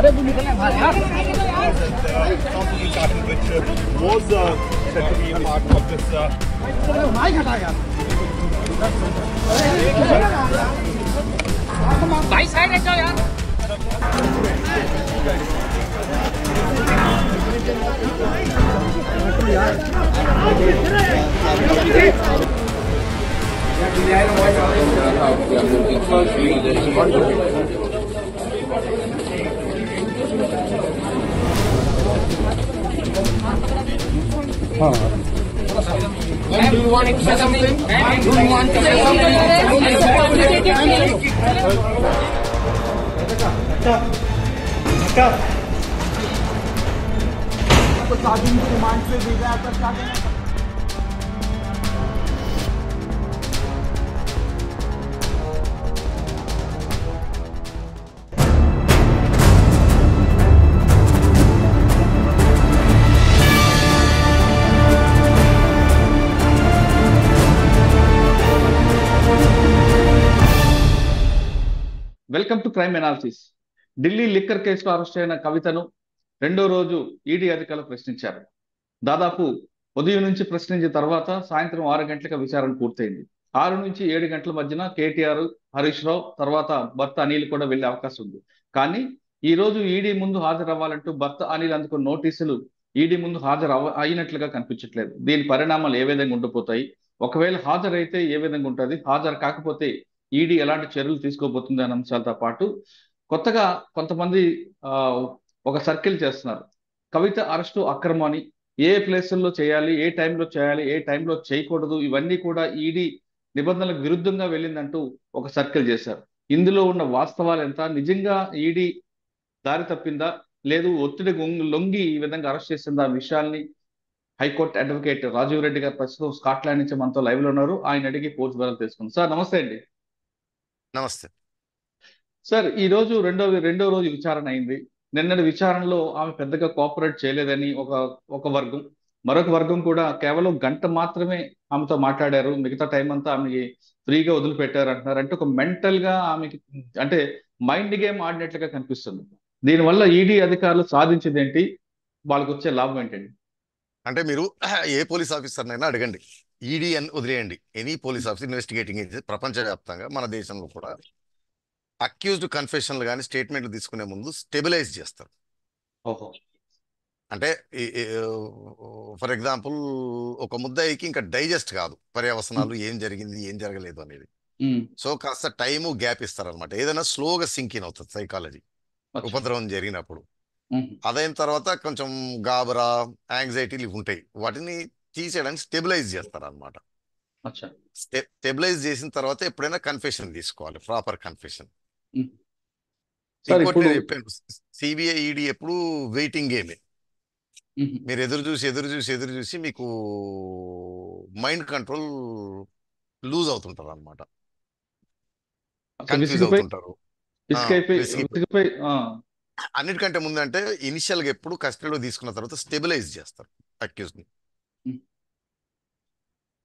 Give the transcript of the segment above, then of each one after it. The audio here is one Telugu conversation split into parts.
was said to be part of this. भाई साइड हट जाओ यार। Do you want to say something? Do you want to say something? Welcome to crime analysis. Delhi liquor కేసులో అరెస్ట్ అయిన కవితను రెండో రోజు ఈడీ అధికారులు ప్రశ్నించారు. దాదాపు ఉదయం నుంచి ప్రశ్నించిన తర్వాత సాయంత్రం 6 గంటలకు విచారణ పూర్తయింది. 6 నుంచి 7 గంటల మధ్యన కేటీఆర్, హరీష్ రావు తర్వాత భర్త అనిల్ కూడా వెళ్లే అవకాశం ఉంది. కానీ ఈ రోజు ఈడీ ముందు హాజరవ్వాలంటూ భర్త అనిల్ అందుకున్న నోటీసులు ఈడీ ముందు అయినట్లుగా కనిపించట్లేదు. దీని పరిణామాలు ఏ విధంగా ఉండిపోతాయి, ఒకవేళ హాజరైతే ఏ విధంగా ఉంటుంది, హాజరు కాకపోతే ఈడీ ఎలాంటి చర్యలు తీసుకోబోతుంది అనే అంశాలతో పాటు కొత్తగా కొంతమంది ఒక సర్కిల్ చేస్తున్నారు. కవిత అరెస్టు అక్రమం అని, ఏ ప్లేసుల్లో చేయాలి, ఏ టైంలో చేయాలి, ఏ టైంలో చేయకూడదు, ఇవన్నీ కూడా ఈడీ నిబంధనలకు విరుద్ధంగా వెళ్ళిందంటూ ఒక సర్కిల్ చేశారు. ఇందులో ఉన్న వాస్తవాలు ఎంత, నిజంగా ఈడీ దారి తప్పిందా లేదు ఒత్తిడి లొంగి ఈ విధంగా అరెస్ట్ చేసిందా విషయాల్ని హైకోర్టు అడ్వకేట్ రాజీవ్ రెడ్డి గారు ప్రస్తుతం స్కాట్లాండ్ నుంచి మనతో లైవ్ లో ఉన్నారు. ఆయన అడిగి పూర్తి వివరాలు తెలుసుకుందాం. సార్ నమస్తే అండి. నమస్తే సార్, ఈ రోజు రెండో రోజు విచారణ అయింది. నిన్నటి విచారణలో ఆమె పెద్దగా కోఆపరేట్ చేయలేదని ఒక వర్గం, మరొక వర్గం కూడా కేవలం గంట మాత్రమే ఆమెతో మాట్లాడారు, మిగతా టైం అంతా ఆమెకి ఫ్రీగా వదిలిపెట్టారు అంటున్నారు. అంటే ఒక మెంటల్ గా ఆమెకి అంటే మైండ్ గేమ్ ఆడినట్లుగా కనిపిస్తుంది. దీనివల్ల ఈడీ అధికారులు సాధించింది ఏంటి, వాళ్ళకి వచ్చే లాభం ఏంటండి? అంటే మీరు ఏ పోలీస్ ఆఫీసర్నైనా అడగండి, ఈడీ అని వదిలేయండి, any police officer investigating agency ప్రపంచవ్యాప్తంగా మన దేశంలో కూడా అక్యూజ్డ్ కన్ఫెషన్లు కానీ స్టేట్మెంట్లు తీసుకునే ముందు స్టెబిలైజ్ చేస్తారు. ఓహో. అంటే ఫర్ ఎగ్జాంపుల్ ఒక ముద్దాయికి ఇంకా డైజెస్ట్ కాదు పర్యవసనాలు, ఏం జరిగింది ఏం జరగలేదు అనేది. సో కాస్త టైము గ్యాప్ ఇస్తారనమాట. ఏదైనా స్లోగా సింక్ ఇన్ అవుతుంది సైకాలజీ ఉపద్రవం జరిగినప్పుడు. అదైన తర్వాత కొంచెం గాబరా, యాంగ్జైటీలు ఇవి ఉంటాయి, వాటిని తీసేయడానికి స్టెబిలైజ్ చేస్తారు అనమాట. స్టెబిలైజ్ చేసిన తర్వాత ఎప్పుడైనా కన్ఫెషన్ తీసుకోవాలి, ప్రాపర్ కన్ఫెషన్. ఇంకోటి నేను చెప్పాను, సిబిఐ ఈడీ ఎప్పుడు వెయిటింగ్ గేమే. మీరు ఎదురు చూసి మీకు మైండ్ కంట్రోల్ లూజ్ అవుతుంటారు అనమాట, కన్ఫ్యూజ్ అవుతుంటారు. అన్నిటికంటే ముందు అంటే ఇనిషియల్ గా ఎప్పుడు కస్టడీలో తీసుకున్న తర్వాత స్టెబిలైజ్ చేస్తారు అక్యూజ్ ని.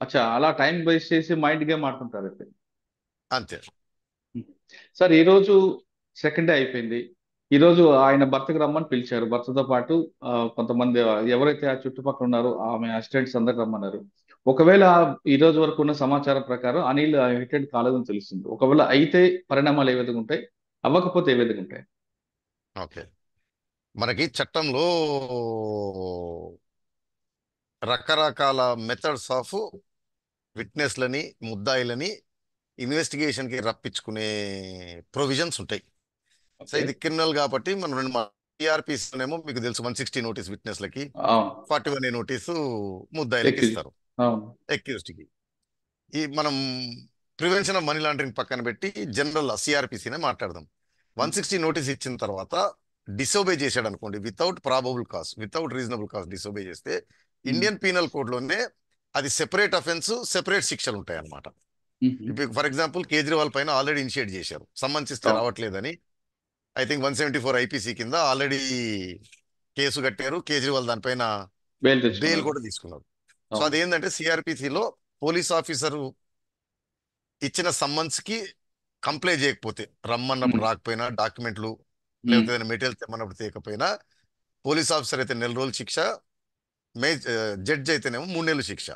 అచ్చా, అలా టైం వేస్ట్ చేసి మైండ్ గేమ్ ఆడుతుంటారు అయితే. అంతే సార్, ఈ రోజు సెకండ్ డే అయిపోయింది. ఈ రోజు ఆయన భర్తకు రమ్మని పిలిచారు. భర్తతో పాటు కొంతమంది ఎవరైతే ఆ చుట్టుపక్కల ఉన్నారో ఆమె అసిస్టెంట్స్ అందరు రమ్మన్నారు. ఒకవేళ ఈ రోజు వరకు ఉన్న సమాచారం ప్రకారం అనిల్ హిటెడ్ కాలేదని తెలుస్తుంది. ఒకవేళ అయితే పరిణామాలు ఏ విధంగా ఉంటాయి, అవ్వకపోతే ఏ విధంగా ఉంటాయి? ఓకే, మనకి చట్టంలో రకరకాల మెథడ్స్ ఆఫ్ విట్నెస్లని, ముద్దాయిలని ఇన్వెస్టిగేషన్కి రప్పించుకునే ప్రొవిజన్స్ ఉంటాయి. సో ఇది క్రిమినల్ కాబట్టి మనం టీఆర్పీసీనేమో మీకు తెలుసు 160 నోటీస్ విట్నెస్లకి, 41A నోటీసు ముద్దాయిలకి ఇస్తారు అక్యూజ్డ్కి. ఈ మనం ప్రివెన్షన్ ఆఫ్ మనీ లాండరింగ్ పక్కన పెట్టి జనరల్ సిఆర్పిసినే మాట్లాడదాం. 160 నోటీస్ ఇచ్చిన తర్వాత డిసోబే చేశాడు అనుకోండి, without probable cause, without reasonable cause disobey చేస్తే ఇండియన్ పీనల్ కోడ్లోనే అది సెపరేట్ అఫెన్స్, సెపరేట్ శిక్షలు ఉంటాయి అన్నమాట. ఇప్పుడు ఫర్ ఎగ్జాంపుల్ కేజ్రీవాల్ పైన ఆల్రెడీ ఇనిషియేట్ చేశారు, సమ్మన్స్ ఇస్తే రావట్లేదని. ఐ థింక్ 174 ఐపీసీ కింద ఆల్రెడీ కేసు కట్టారు. కేజ్రీవాల్ దానిపైన బెయిల్ కూడా తీసుకున్నారు. సో అదేంటంటే సిఆర్పిసిలో పోలీస్ ఆఫీసరు ఇచ్చిన సమ్మన్స్ కి కంప్లై చేయకపోతే, రమ్మన్నప్పుడు రాకపోయినా, డాక్యుమెంట్లు లేకపోతే ఏదైనా మెటీరియల్ తెమ్మన్నప్పుడు తీయకపోయినా పోలీస్ ఆఫీసర్ అయితే 4 రోజులు శిక్ష, జడ్జ్ అయితేనేమో 3 నెలలు శిక్ష.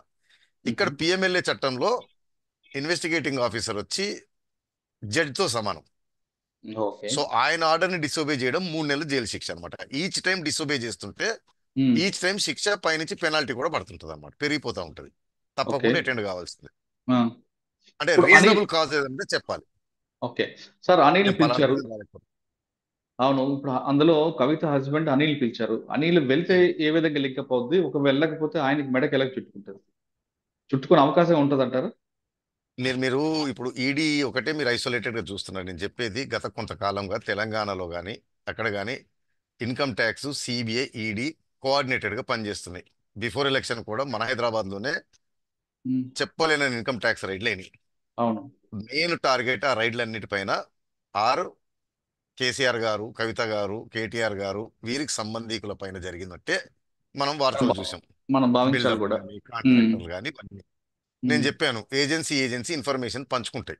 ఇక్కడ పిఎంఎల్ఏ చట్టంలో ఇన్వెస్టిగేటింగ్ ఆఫీసర్ వచ్చి జడ్జితో సమానం. ఓకే. సో ఆయన ఆర్డర్ని డిసోబే చేయడం 3 నెలలు జైలు శిక్ష అనమాట. ఈచ్ టైం డిసోబే చేస్తుంటే ఈచ్ టైం శిక్ష పైనుంచి పెనాల్టీ కూడా పడుతుంటది అనమాట, పెరిగిపోతా ఉంటది. తప్పకుండా అటెండ్ కావాల్సింది. అంటే ఇప్పుడు రీజనబుల్ కాజ్ ఏదంటే చెప్పాలి. ఓకే సార్, అనిల్ నేను పలానా పిలిచారు. రోజు రాలేకపోతే. అవును, ఇప్పుడు అందులో కవిత హస్బెండ్ అనిల్ పిలిచారు. అనిల్ వెళ్తే ఏ విధంగా లింక్ అప్ అవుద్ది, ఒక వెళ్ళకపోతే ఆయనకి మెడకి ఎలా చుట్టుకుంటుంది, చుట్టుకునే అవకాశం ఉంటుంది అంటారు? మీరు ఇప్పుడు ఈడీ ఒకటే మీరు ఐసోలేటెడ్ గా చూస్తున్నారు. నేను చెప్పేది గత కొంతకాలంగా తెలంగాణలో కానీ అక్కడ కానీ income tax, CBI, ED coordinated గా పనిచేస్తున్నాయి. బిఫోర్ ఎలక్షన్ కూడా మన హైదరాబాద్ లోనే చెప్పలేని ఇన్కమ్ ట్యాక్స్ రైడ్లు అయినాయి. అవును. మెయిన్ టార్గెట్ ఆ రైడ్లన్నిటిపైన ఆర్ కేసీఆర్ గారు, కవిత గారు, కేటీఆర్ గారు వీరికి సంబంధికుల పైన జరిగినట్టే మనం వార్తలు చూసాం. మనం భావించాలి బిల్డర్ కూడా. కానీ కాంట్రాక్టర్లు కానీ నేను చెప్పాను ఏజెన్సీ ఇన్ఫర్మేషన్ పంచుకుంటాయి.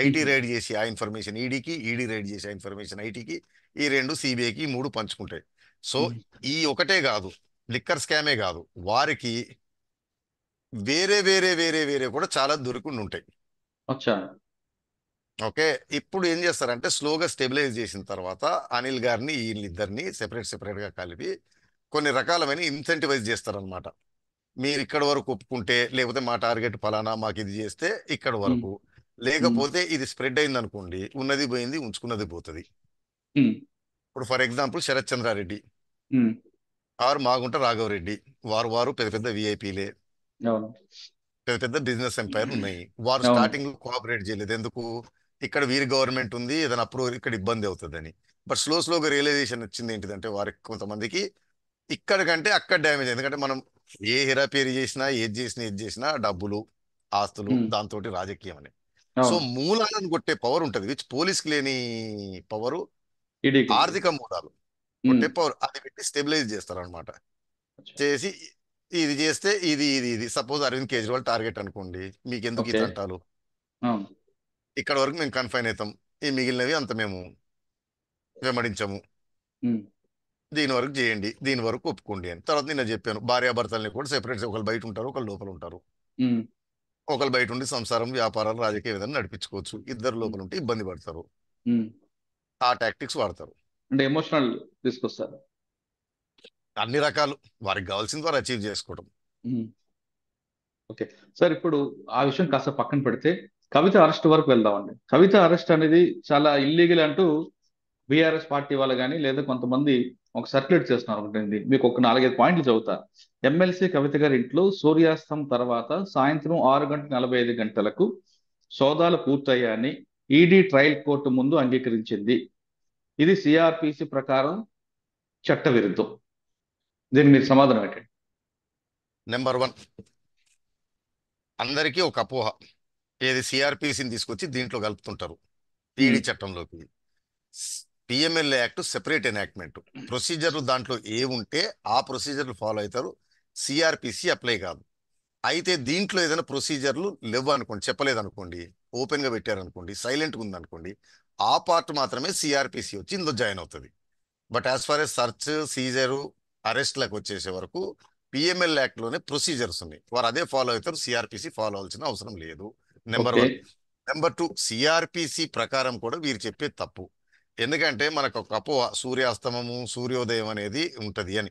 ఐటీ రైడ్ చేసి ఆ ఇన్ఫర్మేషన్ ఈడీకి, ఈడీ రైడ్ చేసి ఆ ఇన్ఫర్మేషన్ ఐటీకి, ఈ 2 సిబిఐకి, ఈ 3 పంచుకుంటాయి. సో ఈ ఒకటే కాదు, లిక్కర్ స్కామే కాదు, వారికి వేరే వేరే వేరే వేరే కూడా చాలా దొరికిండి ఉంటాయి. అచ్చా. ఓకే, ఇప్పుడు ఏం చేస్తారంటే స్లోగా స్టెబిలైజ్ చేసిన తర్వాత అనిల్ గారిని వీళ్ళిద్దరిని సెపరేట్ గా కలిపి కొన్ని రకాలమైన ఇన్సెంటివైజ్ చేస్తారనమాట. మీరు ఇక్కడ వరకు ఒప్పుకుంటే, లేకపోతే మా టార్గెట్ ఫలానా, మాకు ఇది చేస్తే ఇక్కడ వరకు, లేకపోతే ఇది స్ప్రెడ్ అయింది అనుకోండి, ఉన్నది పోయింది, ఉంచుకున్నది పోతుంది. ఇప్పుడు for example Sarath Chandra Reddy or Magunta Raghava Reddy, వారు పెద్ద పెద్ద విఐపీలే, పెద్ద పెద్ద బిజినెస్ ఎంపైర్ ఉన్నాయి. వారు స్టార్టింగ్ కోఆపరేట్ చేయలేదు. ఎందుకు? ఇక్కడ వీరి గవర్నమెంట్ ఉంది, ఏదైనా అప్రూవల్ ఇక్కడ ఇబ్బంది అవుతుందని. బట్ స్లోగా రియలైజేషన్ వచ్చింది ఏంటిదంటే వారికి కొంతమందికి ఇక్కడ కంటే అక్కడ డ్యామేజ్. ఎందుకంటే మనం ఏ హెరాపేరీ చేసినా, ఏది చేసినా డబ్బులు, ఆస్తులు, దాంతో రాజకీయం అని. సో మూలాలను కొట్టే పవర్ ఉంటుంది, విచ్ పోలీస్కి లేని పవరు, ఆర్థిక మూలాలు కొట్టే పవర్. అది పెట్టి స్టెబిలైజ్ చేస్తారనమాట. చేసి ఇది చేస్తే ఇది సపోజ్ అరవింద్ కేజ్రీవాల్ టార్గెట్ అనుకోండి, మీకు ఎందుకు ఈ తంటాలు, ఇక్కడ వరకు మేము కన్ఫైన్ అవుతాం, ఈ మిగిలినవి అంత మేము వెంబడించము, దీని వరకు చేయండి, దీని వరకు ఒప్పుకోండి అని. తర్వాత నేను చెప్పాను భార్యాభర్తల్ని కూడా సెపరేట్, ఒకళ్ళు బయట ఉంటారు, ఒకళ్ళు లోపల ఉంటారు. ఒకళ్ళు బయట ఉండి సంసారం, వ్యాపారాలు, రాజకీయ విధానం నడిపించుకోవచ్చు. ఇద్దరు లోపల ఉంటే ఇబ్బంది పడతారు, ఆ టాక్టిక్స్ వాడతారు. అంటే ఎమోషనల్ తీసుకొస్తారు. అన్ని రకాలు వారికి కావాల్సింది వారు అచీవ్ చేసుకోవడం. ఓకే సార్, ఇప్పుడు ఆ విషయం కాస్త పక్కన పెడితే కవిత అరెస్ట్ వరకు వెళ్దామండి. కవిత అరెస్ట్ అనేది చాలా ఇల్లీగల్ అంటూ బీఆర్ఎస్ పార్టీ వాళ్ళు కానీ లేదా కొంతమంది ఒక సర్క్యులేట్ చేస్తున్నారు. ఉంటుంది మీకు ఒక 4-5 పాయింట్లు చదువుతా. ఎమ్మెల్సీ కవిత గారి ఇంట్లో సూర్యాస్తం తర్వాత సాయంత్రం 6:45 సోదాలు పూర్తయ్యాయని ఈడీ ట్రయల్ కోర్టు ముందు అంగీకరించింది. ఇది సిఆర్పిసి ప్రకారం చట్ట విరుద్ధం. దీన్ని మీరు సమాధానం ఏంటండి? నెంబర్ 1, అందరికీ ఒక అపోహ, ఏది సిఆర్పిసిని తీసుకొచ్చి దీంట్లో కలుపుతుంటారు ఈడీ చట్టంలోకి. పిఎంఎల్ఏ యాక్ట్ సెపరేట్ ఎనాక్ట్మెంట్, ప్రొసీజర్లు దాంట్లో ఏ ఉంటే ఆ ప్రొసీజర్లు ఫాలో అవుతారు, సిఆర్పిసి అప్లై కాదు. అయితే దీంట్లో ఏదైనా ప్రొసీజర్లు లేవు అనుకోండి, చెప్పలేదనుకోండి, ఓపెన్గా పెట్టారనుకోండి, సైలెంట్గా ఉందనుకోండి, ఆ పార్ట్ మాత్రమే సిఆర్పిసి వచ్చి ఇందులో జాయిన్ అవుతుంది. But as far as search, seizure, అరెస్ట్లకు వచ్చేసే వరకు పిఎంఎల్ యాక్ట్లోనే ప్రొసీజర్స్ ఉన్నాయి, వారు అదే ఫాలో అవుతారు, సిఆర్పిసి ఫాలో అవ్వాల్సిన అవసరం లేదు. నెంబర్ 1. నెంబర్ 2, సిఆర్పిసి ప్రకారం కూడా వీరు చెప్పేది తప్పు. ఎందుకంటే మనకు ఒక అపోహ, సూర్యాస్తమము, సూర్యోదయం అనేది ఉంటది అని.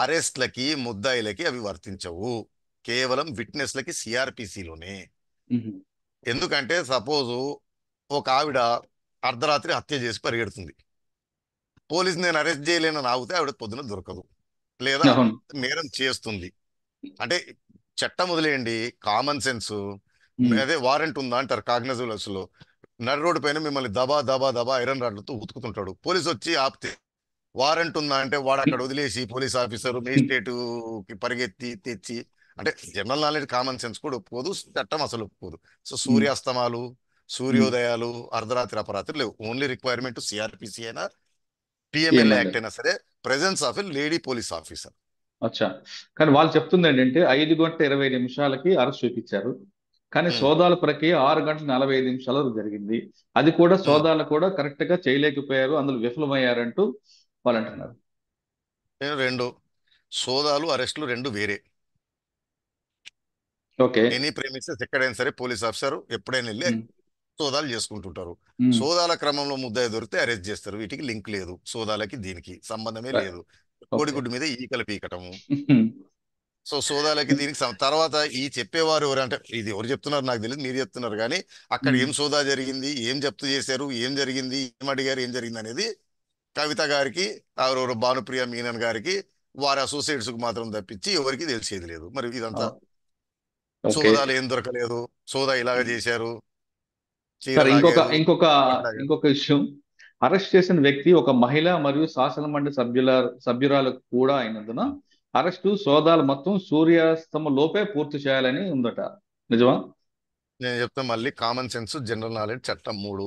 అరెస్ట్లకి, ముద్దాయిలకి అవి వర్తించవు, కేవలం విట్నెస్లకి సిఆర్పిసిలోనే. ఎందుకంటే సపోజు ఒక ఆవిడ అర్ధరాత్రి హత్య చేసి పరిగెడుతుంది, పోలీసు నేను అరెస్ట్ చేయలేనని ఆగితే ఆవిడ పొద్దున దొరకదు, లేదా నేరం చేస్తుంది. అంటే చట్టం వదిలేయండి, కామన్ సెన్స్. అదే వారెంట్ ఉందా అంటారు కాగ్నిజబుల్స్ లో. నడి రోడ్డు పైన మిమ్మల్ని దబా దబా దబా ఐరన్ రాడ్లతో ఉతుకుతుంటాడు, పోలీసు వచ్చి ఆపితే వారెంట్ ఉందా అంటే వాడు అక్కడ వదిలేసి పోలీస్ ఆఫీసర్ మేజిస్ట్రేట్ కి పరిగెత్తి తెచ్చి, అంటే జనరల్ నాలెడ్జ్, కామన్ సెన్స్ కూడా ఒప్పుకోదు, చట్టం అసలు ఒప్పుకోదు. సో సూర్యాస్తమాలు, సూర్యోదయాలు, అర్ధరాత్రి అపరాత్రి లేవు. ఓన్లీ రిక్వైర్మెంట్ సిఆర్పిసి అయినా పిఎంఎల్ యాక్ట్ అయినా సరే presence of a lady police officer. అచ్చా, కానీ వాళ్ళు చెప్తుంది ఏంటంటే 5:20 అరెస్ట్ చూపించారు. కానీ ఉమ్, సోదాల ప్రక్రియ 6 గంటల 45 నిమిషాల వరకు జరిగింది. అది కూడా ఉమ్. సోదాలు కూడా కరెక్ట్ గా చేయలేకపోయారు, అందులో విఫలమయ్యారంటూ వాళ్ళు అంటున్నారు. రెండు సోదాలు అరెస్టులు రెండు వేరే. ఓకే. ఎనీ ప్రెమిసెస్ ఎక్కడైనా సరే పోలీస్ ఆఫీసర్ ఎప్పుడైనా వెళ్ళి ఉమ్, సోదాలు చేసుకుంటుంటారు. ఉమ్, సోదాల క్రమంలో ముద్దాయి దొరికితే అరెస్ట్ చేస్తారు. వీటికి లింక్ లేదు, సోదాలకి దీనికి సంబంధమే రైట్. లేదు. ఓకే. కోడిగుడ్డు మీద ఈకలు పీకటము. సో సోదాలకి దీనికి తర్వాత ఈ చెప్పేవారు ఎవరు అంటే ఇది ఎవరు చెప్తున్నారు నాకు తెలియదు, మీరు చెప్తున్నారు కానీ అక్కడ ఉమ్, ఏం సోదా జరిగింది, ఏం జప్తు చేశారు, ఏం జరిగింది, ఏం అడిగారు, ఏం జరిగింది అనేది కవిత గారికి, ఎవరెవరు భానుప్రియ మీనన్ గారికి, వారి అసోసియేట్స్ కు మాత్రం తప్పించి ఎవరికి తెలిసేది లేదు. మరి ఆ, ఇదంతా ఓకే. సోదాలు ఏం దొరకలేదు, సోదా ఇలాగ చేశారు, చీర సార్, ఇంకొక లాగారు, ఇంకొక కొట్లాగారు. ఇంకొక విషయం. అరెస్ట్ చేసిన వ్యక్తి ఒక మహిళ మరియు శాసన మండలి సభ్యురాలు కూడా అయినందున అరెస్టు సోదాలు మొత్తం సూర్యాస్తమ లోపే పూర్తి చేయాలని ఉందట. నిజమా? నేను చెప్తా మళ్ళీ, కామన్ సెన్స్, జనరల్ నాలెడ్జ్, చట్టం 3.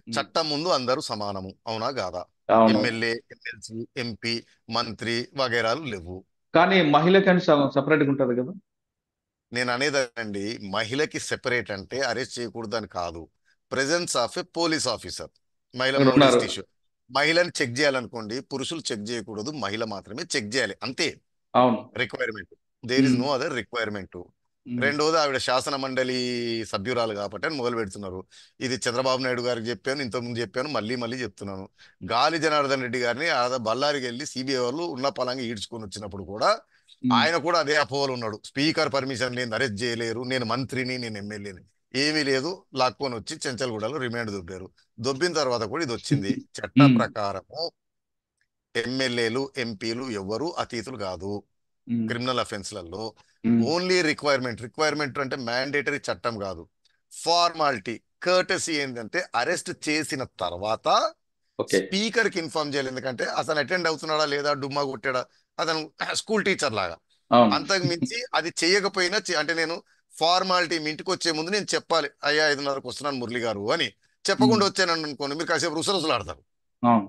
ఉమ్, చట్టం ముందు అందరూ సమానము, అవునా కాదా? అవును. ఎమ్మెల్యే, ఎమ్మెల్సీ, ఎంపీ, మంత్రి వగైరాలు లేవు. కానీ మహిళకని సపరేట్గా ఉంటది కదా. నేను అనేదండి, మహిళకి సెపరేట్ అంటే అరెస్ట్ చేయకూడదు అని కాదు. Presence of a police officer, మహిళ అక్కడ ఉన్నారు. Modest issue. మహిళని చెక్ చేయాలనుకోండి, పురుషులు చెక్ చేయకూడదు, మహిళ మాత్రమే చెక్ చేయాలి, అంతే అవును. Requirement. There is um, no other requirement. Um, రెండోది, ఆవిడ శాసన మండలి సభ్యురాలు కాబట్టి అని మొదలు పెడుతున్నారు. ఇది చంద్రబాబు నాయుడు గారికి చెప్పాను, ఇంతకుముందు చెప్పాను, మళ్ళీ మళ్ళీ చెప్తున్నాను. గాలి జనార్దన్ రెడ్డి గారిని బళ్ళారికి వెళ్ళి సిబిఐ వాళ్ళు ఉన్న పలంగా ఈడ్చుకొని వచ్చినప్పుడు కూడా ఉమ్, ఆయన కూడా అదే అపోహలు ఉన్నాడు. స్పీకర్ పర్మిషన్ నేను అరెస్ట్ చేయలేరు, నేను మంత్రిని, నేను ఎమ్మెల్యేని, ఏమీ లేదు. లాక్కొని వచ్చి చెంచల్గూడలో రిమాండ్ దొబ్బారు. దొబ్బిన తర్వాత కూడా ఇది వచ్చింది. చట్ట ఉమ్, ప్రకారము ఎమ్మెల్యేలు, ఎంపీలు ఎవ్వరూ అతీతులు కాదు ఉమ్, క్రిమినల్ అఫెన్స్లలో. ఉమ్, ఓన్లీ రిక్వైర్మెంట్ అంటే మ్యాండేటరీ చట్టం కాదు, ఫార్మాలిటీ, కర్టసీ ఏంటంటే అరెస్ట్ చేసిన తర్వాత ఓకే. స్పీకర్ కి ఇన్ఫార్మ్ చేయాలి. ఎందుకంటే అతను అటెండ్ అవుతున్నాడా లేదా, డుమ్మా కొట్టాడా, అతను స్కూల్ టీచర్ లాగా. అవును. అంతకు మించి అది చేయకపోయినా అంటే నేను ఫార్మాలిటీ, మీ ఇంటికి వచ్చే ముందు నేను చెప్పాలి, అయ్యా 5:30కు వస్తున్నాను మురళి గారు అని. ఉమ్, చెప్పకుండా వచ్చాను అనుకోండి, మీరు కాసేపు రుసరుసలాడతారు. అవును.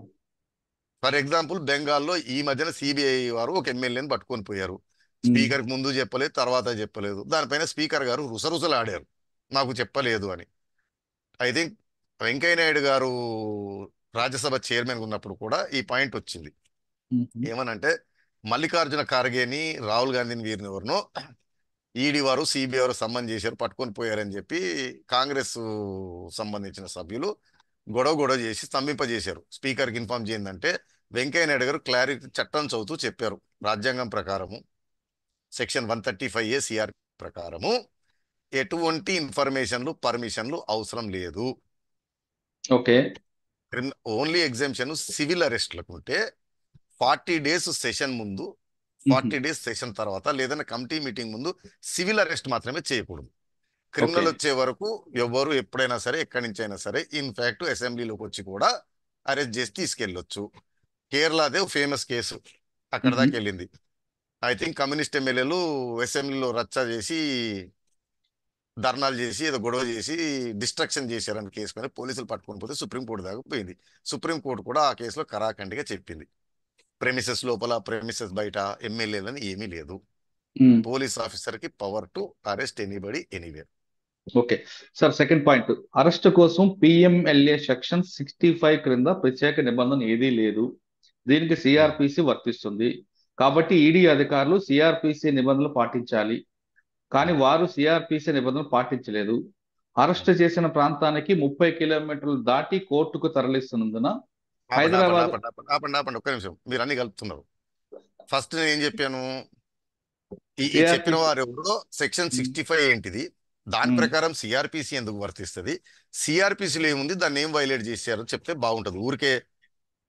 ఫర్ ఎగ్జాంపుల్, బెంగాల్లో ఈ మధ్యన సిబిఐ వారు ఒక ఎమ్మెల్యేని పట్టుకొని పోయారు. ఉమ్, స్పీకర్ ముందు చెప్పలేదు, తర్వాత చెప్పలేదు. దానిపైన స్పీకర్ గారు రుసరుసలు ఆడారు, నాకు చెప్పలేదు అని. ఐ థింక్ వెంకయ్య నాయుడు గారు రాజ్యసభ చైర్మన్ ఉన్నప్పుడు కూడా ఈ పాయింట్ వచ్చింది. ఉమ్, ఏమనంటే, మల్లికార్జున ఖార్గేని, రాహుల్ గాంధీని, వీరిని ఎవరినో ఈడీ వారు, సిబిఐ వారు సమ్మన్ చేశారు, పట్టుకొని పోయారని చెప్పి కాంగ్రెస్ సంబంధించిన సభ్యులు గొడవ చేసి స్తంభింపజేశారు. స్పీకర్కి ఇన్ఫార్మ్ చేయందంటే వెంకయ్య నాయుడు గారు క్లారిటీ చట్టం చదువుతూ చెప్పారు. రాజ్యాంగం ప్రకారము సెక్షన్ 135A సిఆర్ ప్రకారము ఎటువంటి ఇన్ఫర్మేషన్లు, పర్మిషన్లు అవసరం లేదు. ఓకే. ఓన్లీ ఎగ్జామ్షన్ సివిల్ అరెస్ట్లకు ఉంటే 40 డేస్ సెషన్ ముందు, ఉహు, 40 డేస్ సెషన్ తర్వాత, లేదన్నా కమిటీ మీటింగ్ ముందు సివిల్ అరెస్ట్ మాత్రమే చేయకూడదు. ఓకే. క్రిమినల్ వచ్చే వరకు ఎవరు ఎప్పుడైనా సరే, ఎక్కడి నుంచి అయినా సరే, ఇన్ఫాక్ట్ అసెంబ్లీలోకి వచ్చి కూడా అరెస్ట్ చేసి తీసుకెళ్ళొచ్చు. కేరళదే ఫేమస్ కేసు, అక్కడ ఉహు, దాకా వెళ్ళింది. ఐ థింక్ కమ్యూనిస్ట్ ఎమ్మెల్యేలు అసెంబ్లీలో రచ్చ చేసి, ధర్నాలు చేసి, ఏదో గొడవ చేసి డిస్ట్రక్షన్ చేశారని కేసు మీద పోలీసులు పట్టుకొని పోతే సుప్రీంకోర్టు దాకా పోయింది. సుప్రీంకోర్టు కూడా ఆ కేసులో కరాఖండిగా చెప్పింది, ప్రెమిసెస్ లోపల, ప్రెమిసెస్ బయట ఎమ్మెల్యేలని ఏమీ లేదు. ఉమ్, పోలీస్ ఆఫీసర్ కి power to arrest anybody anywhere. Okay. Sir, second point. Arrest కోసం పిఎంఎల్ఏ సెక్షన్ 65 క్రింద ప్రత్యేక నిబంధన ఏదీ లేదు. దీనికి సిఆర్పిసి వర్తిస్తుంది. కాబట్టి ఈడీ అధికారులు సిఆర్పిసి నిబంధనలు పాటించాలి. కానీ వారు సిఆర్పిసి నిబంధనలు పాటించలేదు. అరెస్ట్ చేసిన ప్రాంతానికి 30 కిలోమీటర్లు దాటి కోర్టుకు తరలిస్తున్నందున ఆపండి ఆపండి హైదరాబాద్. ఆపండి ఆపండి ఆపండి ఆపండి, ఒక్క నిమిషం, మీరు అన్ని కలుపుతున్నారు. ఫస్ట్ నేను ఏం చెప్పాను, ఈ చెప్పిన సిఆర్పిసి. వారు ఎవరో సెక్షన్ 65 ఏంటిది, దాని ప్రకారం సిఆర్పిసి ఎందుకు వర్తిస్తుంది, సిఆర్పిసిలో ఏముంది, దాన్ని ఏం వైలేట్ చేశారో చెప్తే బాగుంటది. ఊరికే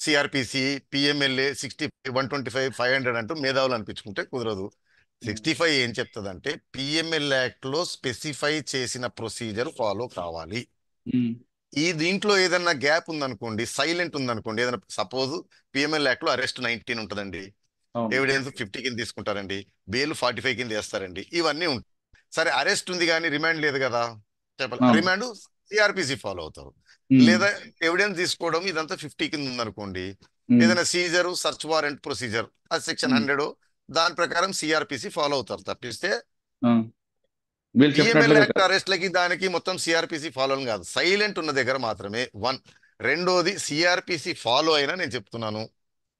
సిఆర్పిసి, పిఎంఎల్ఏ 60, 125, 500 అంటూ మేధావులు అనిపించుకుంటే కుదరదు. 65 ఏం చెప్తుందంటే, పిఎంఎల్ యాక్ట్ లో స్పెసిఫై చేసిన ప్రొసీజర్ ఫాలో కావాలి. ఈ దీంట్లో ఏదన్నా గ్యాప్ ఉందనుకోండి, సైలెంట్ ఉందనుకోండి, ఏదైనా సపోజ్ పిఎంఎల్ యాక్ట్ లో అరెస్ట్ 19 ఉంటుందండి, అవును. ఎవిడెన్స్ 50 కింద తీసుకుంటారండి, బెయిల్ 45 కింద వేస్తారండి, ఇవన్నీ ఉంటాయి. సరే, అరెస్ట్ ఉంది కానీ రిమాండ్ లేదు కదా, చెప్పాలి. అవును. రిమాండ్ సిఆర్పిసి ఫాలో అవుతారు. ఉమ్, లేదా ఎవిడెన్స్ తీసుకోవడం ఇదంతా 50 కింద ఉందనుకోండి, ఉమ్, ఏదైనా సీజర్, సర్చ్ వారెంట్ ప్రొసీజర్, అది సెక్షన్ ఉమ్, 100, దాని ప్రకారం సిఆర్పిసి ఫాలో అవుతారు. తప్పిస్తే ఆ, వీళ్ళు పిఎంఎల్ చెప్పినట్లుగా యాక్ట్ కాదు. అరెస్ట్లకి దానికి మొత్తం సిఆర్పిసి ఫాలో అని కాదు, సైలెంట్ ఉన్న దగ్గర మాత్రమే వన్. రెండోది సిఆర్పిసి ఫాలో అయినా నేను చెప్తున్నాను,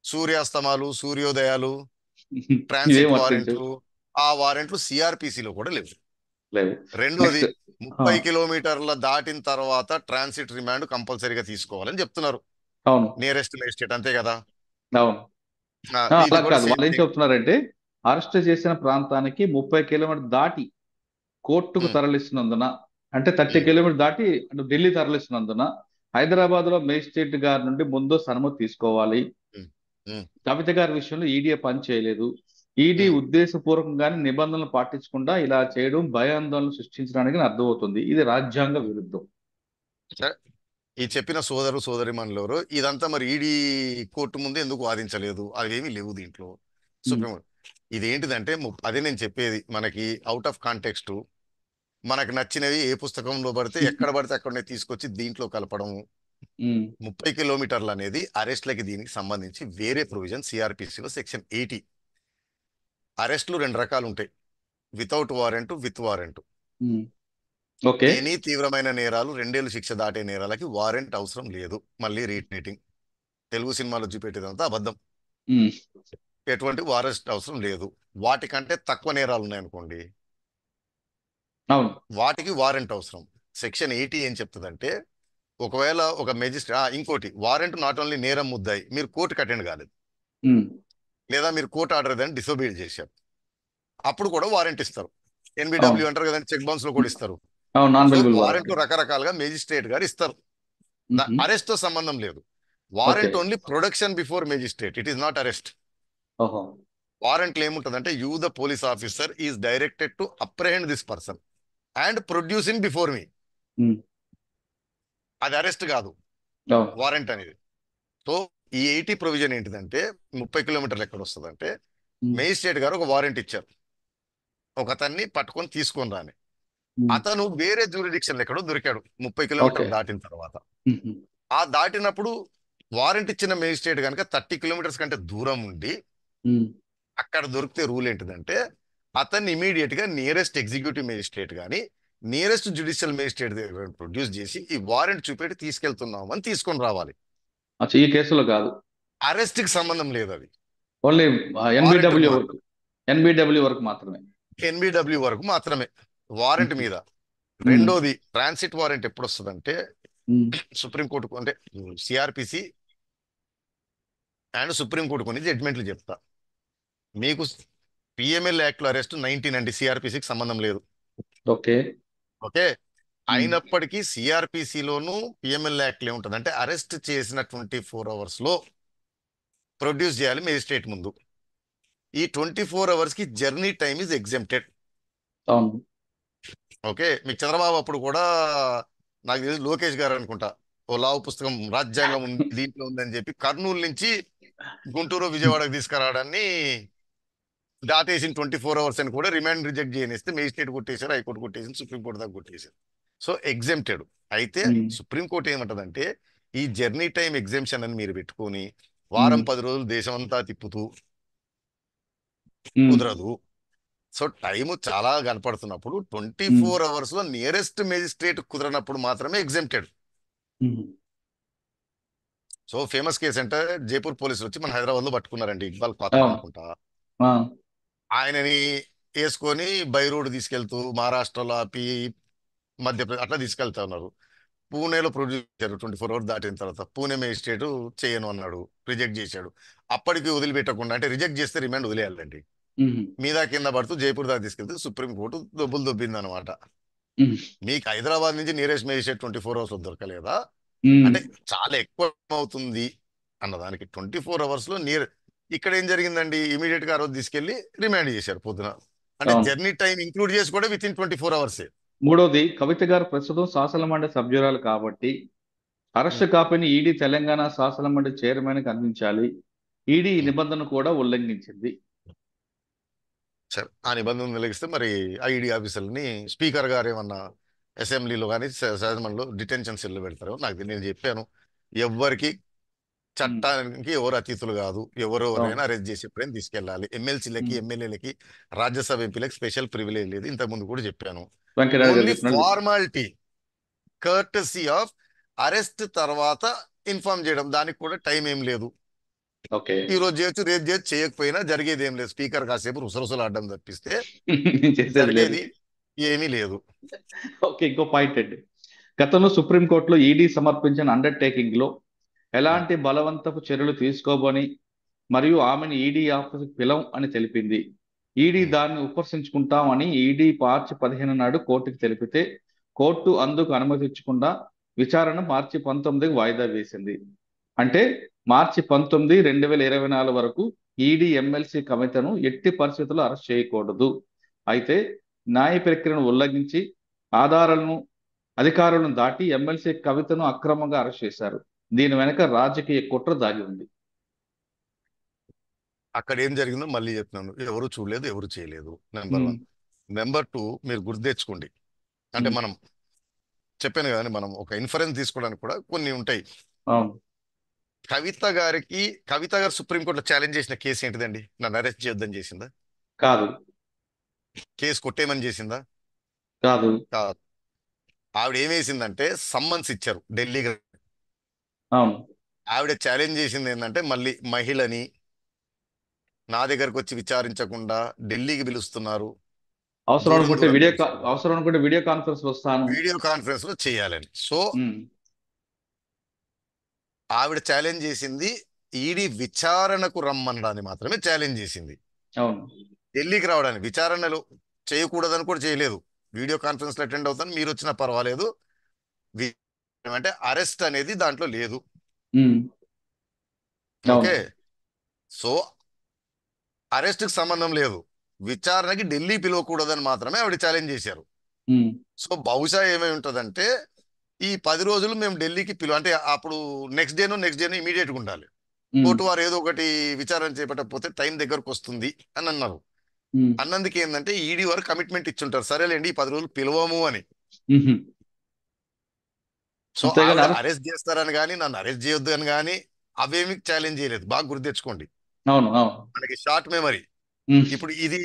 సూర్యాస్తమాలు, సూర్యోదయాలు, ఇదేం ట్రాన్సిట్ వర్తించు వారెంట్లు, ఆ వారెంట్లు సిఆర్పిసిలో కూడా లేవు. లేవు. రెండోది నెక్స్ట్. 30 కిలోమీటర్ల దాటిన తర్వాత ట్రాన్సిట్ రిమాండ్ కంపల్సరీగా తీసుకోవాలని చెప్తున్నారు అవును, నియరెస్ట్ మేజిస్ట్రేట్, అంతే కదా. అవును. ఇది అలా కూడా కాదు, సేమ్ వాళ్ళు ఏం థింగ్. చెప్తున్నారంటే అరెస్ట్ చేసిన ప్రాంతానికి 30 కిలోమీటర్ దాటి కోర్టుకు తరలిస్తున్నందున, అంటే 30 కిలోమీటర్ దాటి అంటే ఢిల్లీ తరలిస్తున్నందున హైదరాబాద్ లో మేజిస్ట్రేట్ గారి నుండి ముందు అనుమతి తీసుకోవాలి. కవిత గారి విషయంలో ఈడీ పని చేయలేదు. ఈడీ ఉద్దేశపూర్వకంగానే నిబంధనలు పాటించకుండా ఇలా చేయడం భయాందోళన సృష్టించడానికి అర్థమవుతుంది. ఇది రాజ్యాంగ విరుద్ధం. ఈ చెప్పిన సోదరు సోదరిమణులెవరు ఇదంతా మరి ఈడీ కోర్టు ముందు ఎందుకు వాదించలేదు, అవేమీ లేవు దీంట్లో. సుప్రీం ఇదేంటిదంటే అదే నేను చెప్పేది, మనకి అవుట్ ఆఫ్ కాంటెక్స్ట్ మనకు నచ్చినవి ఏ పుస్తకంలో పడితే ఎక్కడ పడితే అక్కడనే తీసుకొచ్చి దీంట్లో కలపడం. 30 కిలోమీటర్లు అనేది అరెస్ట్లకి దీనికి సంబంధించి వేరే ప్రొవిజన్ సిఆర్పిసిలో సెక్షన్ 80. అరెస్టులు 2 రకాలు ఉంటాయి, without warrant, with warrant. Okay. Any తీవ్రమైన నేరాలు 2 ఏళ్ళు శిక్ష దాటే నేరాలకి వారెంట్ అవసరం లేదు. మళ్ళీ రీట్రేటింగ్, తెలుగు సినిమాలో చూపెట్టేదంతా అబద్ధం. ఎటువంటి వారెంట్ అవసరం లేదు. వాటికంటే తక్కువ నేరాలు ఉన్నాయనుకోండి, అవును, వాటికి వారెంట్ అవసరం. సెక్షన్ 80 ఏం చెప్తుందంటే, ఒకవేళ ఒక మెజిస్ట్రేట్, ఇంకోటి వారెంట్ నాట్ ఓన్లీ నేరం ముద్దాయి మీరు కోర్టుకి అటెండ్ కాలేదు, లేదా మీరు కోర్టు ఆర్డర్ దాన్ని డిసోబే చేశారు, అప్పుడు కూడా వారెంట్ ఇస్తారు. ఎన్బిడబ్ల్యూ అంటారు కదండి, చెక్ బౌన్స్ లో కూడా ఇస్తారు. అవును, నాన్ సో అవైలబుల్ వారెంట్. వారెంట్లు రకరకాలుగా మేజిస్ట్రేట్ గారు ఇస్తారు. అరెస్ట్ తో సంబంధం లేదు. Warrant okay. Only production before magistrate, it is not arrest. ఓహో. వారెంట్లు ఏముంటుందంటే, you the police officer is directed to apprehend this person and produce in before me. అది అరెస్ట్ కాదు అవును. వారెంట్ అనేది. సో ఈ 80 ప్రొవిజన్ ఏంటిదంటే, 30 కిలోమీటర్లు ఎక్కడ వస్తుందంటే, మేజిస్ట్రేట్ గారు ఒక వారెంట్ ఇచ్చారు, ఒక అతన్ని పట్టుకొని తీసుకొని రాని. అతను వేరే జ్యూరిడిక్షన్ ఎక్కడో దొరికాడు 30 కిలోమీటర్లు ఓకే. దాటిన తర్వాత. ఆ దాటినప్పుడు వారెంట్ ఇచ్చిన మేజిస్ట్రేట్ కనుక 30 కిలోమీటర్స్ కంటే దూరం ఉండి అక్కడ దొరికితే రూల్ ఏంటిదంటే, అతన్ని ఇమీడియట్ గా నియరెస్ట్ ఎగ్జిక్యూటివ్ మేజిస్ట్రేట్ కానీ నియరెస్ట్ జ్యుడిషియల్ మేజిస్ట్రేట్ దగ్గర ప్రొడ్యూస్ చేసి ఈ వారెంట్ చూపెట్టి తీసుకెళ్తున్నాం అని తీసుకొని రావాలి. అచ్చా, ఈ కేసులో కాదు, అరెస్ట్ కి సంబంధం లేదు, అది ఓన్లీ ఎన్బిడబ్ల్యూ వారెంట్ వరకు. ఎన్బిడబ్ల్యూ వరకు మాత్రమే. ఎన్బిడబ్ల్యూ వరకు మాత్రమే వారెంట్ మీద. రెండోది ట్రాన్సిట్ వారెంట్ ఎప్పుడు వస్తుందంటే, సుప్రీంకోర్టు అంటే సిఆర్పిసి అండ్ సుప్రీంకోర్టు కొన్ని జడ్జ్మెంట్లు చెప్తా. మీకు పిఎంఎల్ యాక్ట్ లో అరెస్ట్ 19 అండి, సిఆర్పిసికి సంబంధం లేదు. ఓకే. ఓకే. అయినప్పటికీ సిఆర్పిసిలోను పిఎంఎల్ యాక్ట్ ఏముంటుంది అంటే, అరెస్ట్ చేసిన 24 hours లో ప్రొడ్యూస్ చేయాలి మేజిస్ట్రేట్ ముందు. ఈ 24 hours కి జర్నీ టైమ్ ఇస్ ఎగ్జెంప్టెడ్. అవును. ఓకే. మీకు చంద్రబాబు అప్పుడు కూడా నాకు తెలిసి లోకేష్ గారు అనుకుంటా ఓ లావు పుస్తకం రాజ్యాంగం దీంట్లో ఉందని చెప్పి కర్నూలు నుంచి గుంటూరు విజయవాడకు తీసుకురావడాన్ని దాటేసిన 24 hours అని కూడా రిమాండ్ రిజెక్ట్ చేయనిస్తే మేజిస్ట్రేట్ కొట్టేశారు, హైకోర్టు కొట్టేసింది, సుప్రీంకోర్టు దాకా కొట్టేశారు. So exempted. అయితే సుప్రీంకోర్టు ఏమంటదంటే, ఈ జర్నీ టైం ఎగ్జెంప్షన్ అని మీరు పెట్టుకొని వారం 10 రోజులు దేశం అంతా తిప్పుతూ కుదరదు. సో టైం చాలా కనపడుతున్నప్పుడు 24 hours లో నియరెస్ట్ మేజిస్ట్రేట్ కుదరనప్పుడు మాత్రమే ఎగ్జెంప్టెడ్. సో ఫేమస్ కేసు అంటే, జైపూర్ పోలీసులు వచ్చి మన హైదరాబాద్ లో పట్టుకున్నారండి, ఇక్బాల్ పాత్ర అనుకుంటా. ఆయనని వేసుకొని బై రోడ్ తీసుకెళ్తూ మహారాష్ట్రలో ఆపి మధ్యప్రదేశ్ అట్లా తీసుకెళ్తా ఉన్నారు. పూణేలో ప్రొడ్యూస్ చేశారు 24 hours దాటిన తర్వాత. పూణే మేజిస్ట్రేట్ చేయను అన్నాడు, రిజెక్ట్ చేశాడు. అప్పటికి వదిలిపెట్టకుండా, అంటే రిజెక్ట్ చేస్తే రిమాండ్ వదిలేయాలండి, మీద కింద పడుతూ జైపూర్ దాకా తీసుకెళ్తే సుప్రీంకోర్టు దొబ్బులు దొబ్బింది అనమాట. మీకు హైదరాబాద్ నుంచి నియరెస్ట్ మేజిస్ట్రేట్ 24 hours లో దొరకలేదా అంటే చాలా ఎక్కువ అవుతుంది అన్నదానికి. 24 hours లో ఇక్కడ ఏం జరిగిందండి, ఇమీడియట్ గా ఆ రోజు తీసుకెళ్లి రిమాండ్ చేశారు పొద్దున. అంటే జర్నీ టైం ఇంక్లూడ్ చేసి కూడా విత్ ఇన్ 24 hours. మూడోది, కవిత గారు ప్రస్తుతం శాసన మండలి సభ్యురాలు కాబట్టి అరెస్ట్ కాపీని ఈడీ తెలంగాణ శాసన మండలి చైర్మన్ కి అందించాలి. ఈడీ ఈ నిబంధన కూడా ఉల్లంఘించింది. సరే, ఆ నిబంధన ఉల్లంఘిస్తే మరి ఐడి ఆఫీసర్ని స్పీకర్ గారు ఏమన్నా అసెంబ్లీలో కానీ శాసనమండలిలో డిటెన్షన్ సెల్ పెడతారు. నేను చెప్పాను, ఎవ్వరికి చట్టానికి ఎవరు అతిథులు కాదు, ఎవరెవరైనా అవును. అరెస్ట్ చేసి ఎప్పుడైనా తీసుకెళ్ళాలి. ఎమ్మెల్సీలకి, ఉమ్. ఎమ్మెల్యేలకి, రాజ్యసభ ఎంపీలకి స్పెషల్ ప్రివిలేజ్ లేదు. ఇంతకు ముందు కూడా చెప్పాను. వెంకయ్యనాయుడు గారు ఓన్లీ చెప్పినట్టు చెప్పారు. ఫార్మాలిటీ, కర్టసీ ఆఫ్ అరెస్ట్ తర్వాత ఇన్ఫార్మ్ చేయడం, దానికి కూడా టైం ఏం లేదు. ఓకే. ఈ రోజు చేయొచ్చు, రేపు చేయొచ్చు, చేయకపోయినా జరిగేది ఏం లేదు. స్పీకర్ కాసేపు రుసరుసలాడడం తప్పిస్తే చేసేది లేదు. జరిగేది ఏమీ లేదు. ఓకే, ఇంకో పాయింట్ అండి. గతంలో సుప్రీంకోర్టులో ఈడీ సమర్పించిన అండర్టేకింగ్ లో ఎలాంటి బలవంతపు చర్యలు తీసుకోబోని మరియు ఆమెను ఈడీ ఆఫీసుకు పిలవం అని తెలిపింది. ఈడీ దాన్ని ఉపసంచుకుంటామని ఈడీ మార్చి 15 నాడు కోర్టుకు తెలిపితే కోర్టు అందుకు అనుమతి ఇచ్చకుండా విచారణ మార్చి 19కి వాయిదా వేసింది. అంటే మార్చి 19, 2024 వరకు ఈడీ ఎమ్మెల్సీ కవితను ఎట్టి పరిస్థితుల్లో అరెస్ట్ చేయకూడదు. అయితే న్యాయ ప్రక్రియను ఉల్లంఘించి ఆధారాలను అధికారులను దాటి ఎమ్మెల్సీ కవితను అక్రమంగా అరెస్ట్ చేశారు. దీని వెనక రాజకీయ కుట్ర దాగి ఉంది. అక్కడ ఏం జరిగిందో మళ్ళీ చెప్తున్నాను. ఎవరు చూడలేదు, ఎవరు చేయలేదు. నెంబర్ ఉమ్. 1. నెంబర్ 2, మీరు గుర్తు తెచ్చుకోండి. అంటే ఉమ్. మనం చెప్పాను కదండి, మనం ఒక ఇన్ఫరెన్స్ తీసుకోవడానికి కూడా కొన్ని ఉంటాయి. అవును. కవిత గారు సుప్రీంకోర్టులో ఛాలెంజ్ చేసిన కేసు ఏంటిదండి? నన్ను అరెస్ట్ చేయొద్దని చేసిందా? కాదు. కేసు కొట్టేయమని చేసిందా? కాదు. కాదు. ఆవిడ ఏమేసిందంటే సమ్మన్స్ ఇచ్చారు ఢిల్లీకి. అవును. ఆవిడ ఛాలెంజ్ చేసింది ఏంటంటే, మళ్ళీ మహిళని నా దగ్గరకు వచ్చి విచారించకుండా ఢిల్లీకి పిలుస్తున్నారు, అవసరం దూరం అనుకుంటే దూరం వీడియో పిలుస్తున్నారు, అవసరం అనుకుంటే వీడియో కాన్ఫరెన్స్ వస్తాను. వీడియో కాన్ఫరెన్స్ లో చేయాలని. సో ఉమ్. ఆవిడ ఛాలెంజ్ చేసింది ఈడీ విచారణకు రమ్మనడాన్ని మాత్రమే ఛాలెంజ్ చేసింది. అవును. ఢిల్లీకి రావడానికి, విచారణలు చేయకూడదని కూడా చేయలేదు. వీడియో కాన్ఫరెన్స్ లో అటెండ్ అవుతాను, మీరు వచ్చినా పర్వాలేదు, వి- అంటే అరెస్ట్ అనేది దాంట్లో లేదు. ఉమ్. అవును. ఓకే. సో అరెస్ట్కి సంబంధం లేదు, విచారణకి ఢిల్లీ పిలవకూడదని మాత్రమే ఆవిడ ఛాలెంజ్ చేశారు. ఉమ్. సో బహుశా ఏమై ఉంటుందంటే, ఈ 10 రోజులు మేము ఢిల్లీకి అంటే అప్పుడు నెక్స్ట్ డేను ఇమీడియట్గా ఉండాలి. ఉమ్. కోర్టు వారు ఏదో ఒకటి విచారణ చేపట్టకపోతే టైం దగ్గరకు వస్తుంది అని అన్నారు. ఉమ్. అన్నందుకు ఏంటంటే ఈడీ వారు కమిట్మెంట్ ఇచ్చుంటారు, సరేలేండి ఈ 10 రోజులు పిలవము అని. ఉహుం. సో అంతేగాని ఆవిడ అరెస్ట్. అరెస్ట్ చేస్తారని కానీ, నన్ను అరెస్ట్ చేయొద్దు అని కానీ అవేమి ఛాలెంజ్ చేయలేదు. బాగా గుర్తు తెచ్చుకోండి, అవును. అవును. మనకి షార్ట్ మెమరీ. ఉమ్. ఇప్పుడు ఇది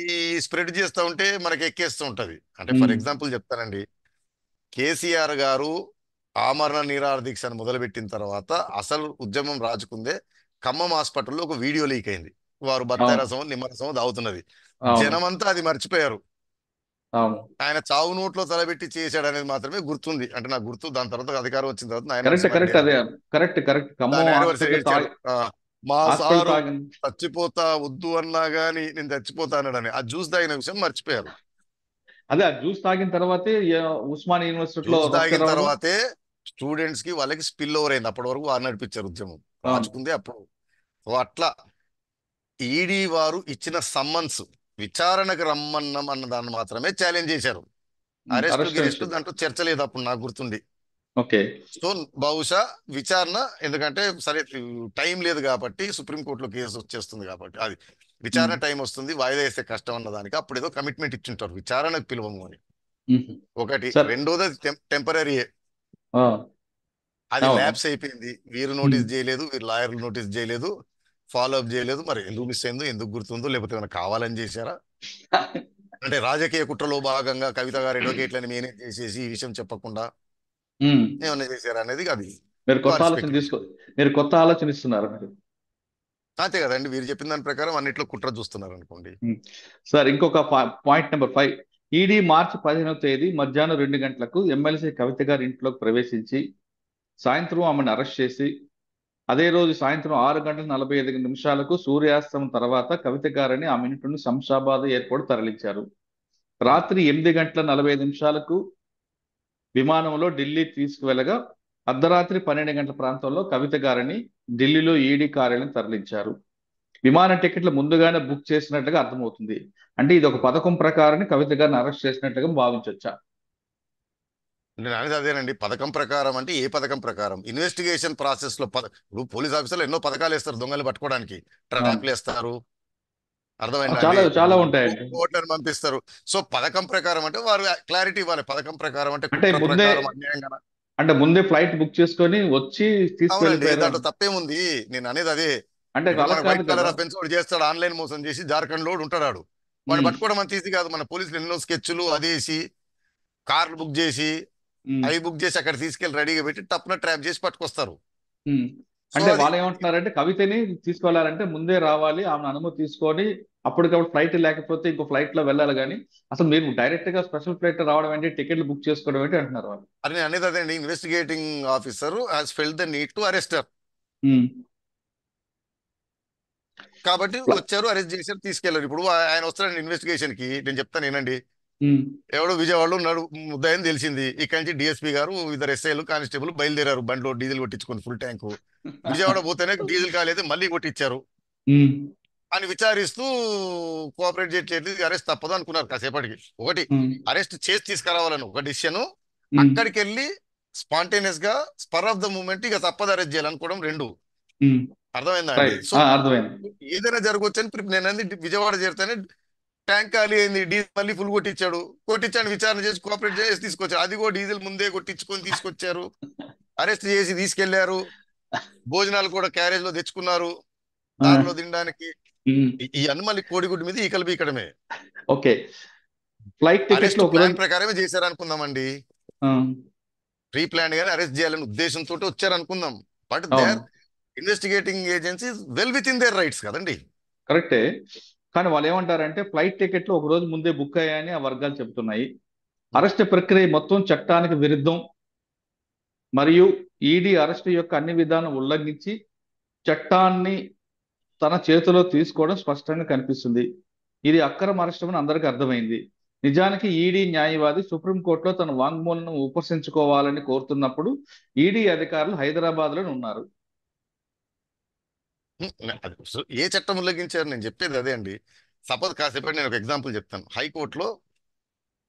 స్ప్రెడ్ చేస్తూ ఉంటే మనకి ఎక్కేస్తూ ఉంటది. అంటే ఫర్ ఉమ్. ఎగ్జాంపుల్ చెప్తానండి, కేసీఆర్ గారు ఆమరణ నిరాహార దీక్షను మొదలుపెట్టిన తర్వాత అసలు ఉద్యమం రాజుకుందే ఖమ్మం హాస్పిటల్లో ఒక వీడియో లీక్ అయింది. వారు బత్తాయి అవును. రసం, నిమ్మరసం తాగుతున్నది. అవును. జనమంతా అది మర్చిపోయారు. అవును. ఆయన చావు నోట్లో తలబెట్టి చేశాడు అనేది మాత్రమే గుర్తుంది. అంటే నాకు గుర్తు. దాని తర్వాత అధికారం వచ్చిన తర్వాత నాయన కరెక్ట్. నరసింహారెడ్డి కరెక్ట్. గారు అదే. కరెక్ట్. కరెక్ట్. ఖమ్మం దాని యానివర్సరీ హాస్పిటల్ ఇచ్చాడు. మా హాస్పిటల్ సారు తాగిన. చచ్చిపోతా వద్దు అన్నా గానీ నేను చచ్చిపోతా అన్నాడని ఆ జ్యూస్ తాగిన విషయం మర్చిపోయారు. అదే ఆ జ్యూస్ తాగిన తర్వాతే ఉస్మానియా యూనివర్సిటీలో జ్యూస్ తాగిన రక్తస్రావం. తర్వాతే స్టూడెంట్స్ కి వాళ్ళకి స్పిల్ ఓవర్ అయింది. అప్పటి వరకు వారు నడిపించారు ఉద్యమం, అవును. రాజుకుంది అప్పుడు. సో అట్లా ఈడీ వారు ఇచ్చిన సమ్మన్స్ విచారణకు రమ్మన్నాం అన్న దాన్ని మాత్రమే ఛాలెంజ్ చేశారు. Arrest arrest. గిరెస్టు దాంట్లో చర్చ లేదు అప్పుడు నాకు గుర్తుంది. ఓకే. సో బహుశా విచారణ, ఎందుకంటే సరే టైం లేదు కాబట్టి, సుప్రీంకోర్టులో కేసు వచ్చేస్తుంది కాబట్టి, అది విచారణ టైం వస్తుంది, వాయిదా వేస్తే కష్టం అన్న దానికి అప్పుడు ఏదో కమిట్మెంట్ ఇచ్చుంటారు విచారణకు పిలువము అని. ఒకటి. సార్. రెండోది టెంపరీ, ఆ. అది అవును. ల్యాబ్స్ అయిపోయింది. వీరు నోటీస్ చేయలేదు, వీరు లాయర్లు నోటీస్ చేయలేదు, ఫాలో అప్ చేయలేదు. మరి ఎందుకు మిస్ అయిందో, ఎందుకు గుర్తుందో, లేకపోతే ఏమైనా కావాలని చేశారా? అంటే రాజకీయ కుట్రలో భాగంగా కవిత గారు అడ్వకేట్లని మేనేజ్ చేసేసి ఈ విషయం చెప్పకుండా ఉమ్. ఏమైనా చేశారా అనేది అది మీరు కొత్త వారి ఆలోచన స్పెక్యులేషన్. మీరు కొత్త ఆలోచన ఇస్తున్నారు మీరు. అంతే కదండి, మీరు చెప్పిన దాని ప్రకారం అన్నిట్లో కుట్ర చూస్తున్నారు అనుకోండి. సార్, ఇంకొక పాయింట్ నెంబర్ 5. ఈడీ మార్చి 15వ తేదీ మధ్యాహ్నం 2 గంటలకు ఎమ్మెల్సీ కవిత గారి ఇంట్లోకి ప్రవేశించి సాయంత్రం ఆమెను అరెస్ట్ చేసి అదే రోజు సాయంత్రం 6:45 సూర్యాస్తమం తర్వాత కవిత గారిని ఆమె ఇంటి నుండి శంషాబాద్ ఎయిర్పోర్ట్ తరలించారు. రాత్రి 8:45 విమానంలో ఢిల్లీ తీసుకువెళ్ళగా అర్ధరాత్రి 12 గంటల ప్రాంతంలో కవిత గారిని ఢిల్లీలో ఈడీ కార్యాలయం తరలించారు. విమాన టికెట్లు ముందుగానే బుక్ చేసినట్లుగా అర్థమవుతుంది. అంటే ఇది ఒక పథకం ప్రకారం కవిత గారిని అరెస్ట్ చేసినట్లుగా భావించవచ్చా? నేను అనేది అదేనండి, పథకం ప్రకారం అంటే ఏ పథకం ప్రకారం? ఇన్వెస్టిగేషన్ ప్రాసెస్ లో ఇప్పుడు పోలీస్ ఆఫీసర్లు ఎన్నో పథకాలు వేస్తారు దొంగలు పట్టుకోవడానికి. ట్రాప్లు వేస్తారు, అర్థమైందా చాలా అండి? చాలా ఉంటాయండి. కోర్టులను పంపిస్తారు. సో పథకం ప్రకారం అంటే వారు క్లారిటీ ఇవ్వాలి. పథకం ప్రకారం అంటే అంటే కుట్ర ముందే ప్రకారం, అన్యాయంగా. అంటే ముందే ఫ్లైట్ బుక్ చేసుకొని వచ్చి అవునండి, తీసుకువెళ్ళిపోయారు దాంట్లో తప్పేముంది? నేను అనేది అదే. అంటే ఇప్పుడు అలా మన కాదు వైట్ కలర్ కదా. అఫెన్స్ వాడు చేస్తాడు, ఆన్లైన్ మోసం చేసి జార్ఖండ్ లో ఉంటాడు. వాడిని ఉమ్, పట్టుకోవడం అంత ఈజీ కాదు. మన పోలీసులు ఎన్నో స్కెచ్లు అదేసి కార్లు బుక్ చేసి ఉమ్, అవి బుక్ చేసి అక్కడ తీసుకెళ్లి రెడీగా పెట్టి టప్న ట్రాప్ చేసి పట్టుకొస్తారు. ఉమ్. సో అంటే అది వాళ్ళు ఏమంటున్నారంటే కవితని తీసుకెళ్లాలంటే ముందే రావాలి, ఆమె అనుమతి తీసుకొని అప్పటికప్పుడు ఫ్లైట్ లేకపోతే ఇంకో ఫ్లైట్ లో వెళ్ళాలి కానీ అసలు మీరు డైరెక్ట్ గా స్పెషల్ ఫ్లైట్ రావడం ఏంటి, టికెట్లు బుక్ చేసుకోవడం ఏంటి అంటున్నారు వాళ్ళు. అని నేను అనేది అదే అండి. Investigating officer has felt the need to arrest. Um. కాబట్టి ఫ్ల- వచ్చారు, అరెస్ట్ చేశారు, తీసుకెళ్లారు. ఇప్పుడు ఆయన వస్తాడు ఇన్వెస్టిగేషన్ కి, నేను చెప్తాను ఏనండి. ఉమ్, ఎవడో విజయవాడలో ఉన్నాడు ముద్దాయని తెలిసింది. ఇక్కడి నుంచి డిఎస్పీ గారు ఇద్దరు ఎస్ఐలు కానిస్టేబుల్ బయలుదేరారు బండిలో డీజిల్ కొట్టించుకొని ఫుల్ ట్యాంకు. విజయవాడ పోతేనే డీజిల్ కాలేదు, మళ్ళీ కొట్టించారు ఉమ్, అని విచారిస్తూ కోఆపరేట్ చేయట్లేదు, అరెస్ట్ తప్పదు అనుకున్నారు కాసేపటికి. ఒకటి ఉమ్, అరెస్ట్ చేసి తీసుకురావాలని ఒక డిసిషన్, ఉమ్, అక్కడికి వెళ్ళి స్పాంటేనియస్ గా స్పర్ ఆఫ్ ద మూమెంట్ ఇక తప్పదు అరెస్ట్ చేయాలనుకోవడం రెండు. ఉమ్. అర్థమైందా అండి? రైట్, సో అర్థమైంది. ఏదైనా జరగవచ్చు అని నేను అంది విజయవాడ చేరితేనే ట్యాంక్ ఖాళీ అయింది, డీజిల్ మళ్ళీ ఫుల్ కొట్టించాడు విచారణ చేసి కోఆపరేట్ చేసి తీసుకొచ్చారు. అది కూడా డీజిల్ ముందే కొట్టించుకొని తీసుకొచ్చారు, అరెస్ట్ చేసి తీసుకెళ్లారు. భోజనాలు కూడా క్యారేజ్ లో తెచ్చుకున్నారు ఆ, దారిలో తినడానికి. ఉమ్. ఈ అన్ని మళ్ళీ కోడిగుడ్డు మీద ఈకలు బీకడమే. ఓకే. ఫ్లైట్ టికెట్లు అరెస్ట్ ఒక రోజు. ప్లాన్ ప్రకారమే చేశారు అనుకుందామండి. ఆ, ప్రీ ప్లాన్ గానే అరెస్ట్ చేయాలని ఉద్దేశంతో వచ్చారు అనుకుందాం. బట్ దే అవును, are investigating agencies well with in their rights కదండి. కరెక్టే. కానీ వాళ్ళు ఏమంటారంటే ఫ్లైట్ టికెట్లు ఒక రోజు ముందే బుక్ అయ్యాయని ఆ వర్గాలు చెబుతున్నాయి. అరెస్ట్ ప్రక్రియ మొత్తం చట్టానికి విరుద్ధం మరియు ఈడీ అరెస్టు యొక్క అన్ని విధానం ఉల్లంఘించి చట్టాన్ని తన చేతిలో తీసుకోవడం స్పష్టంగా కనిపిస్తుంది. ఇది అక్రమ అరెస్టు అని అందరికీ అర్థమైంది. నిజానికి ఈడీ న్యాయవాది సుప్రీంకోర్టులో తన వాంగ్మూలను ఉపసంచుకోవాలని కోరుతున్నప్పుడు ఈడీ అధికారులు హైదరాబాద్ లో ఉన్నారు. ఏ చట్టం ఉల్లంఘించారు? నేను చెప్పేది అదే అండి. సపోజ్ కాసేపటి నేను ఒక ఎగ్జాంపుల్ చెప్తాను. హైకోర్టులో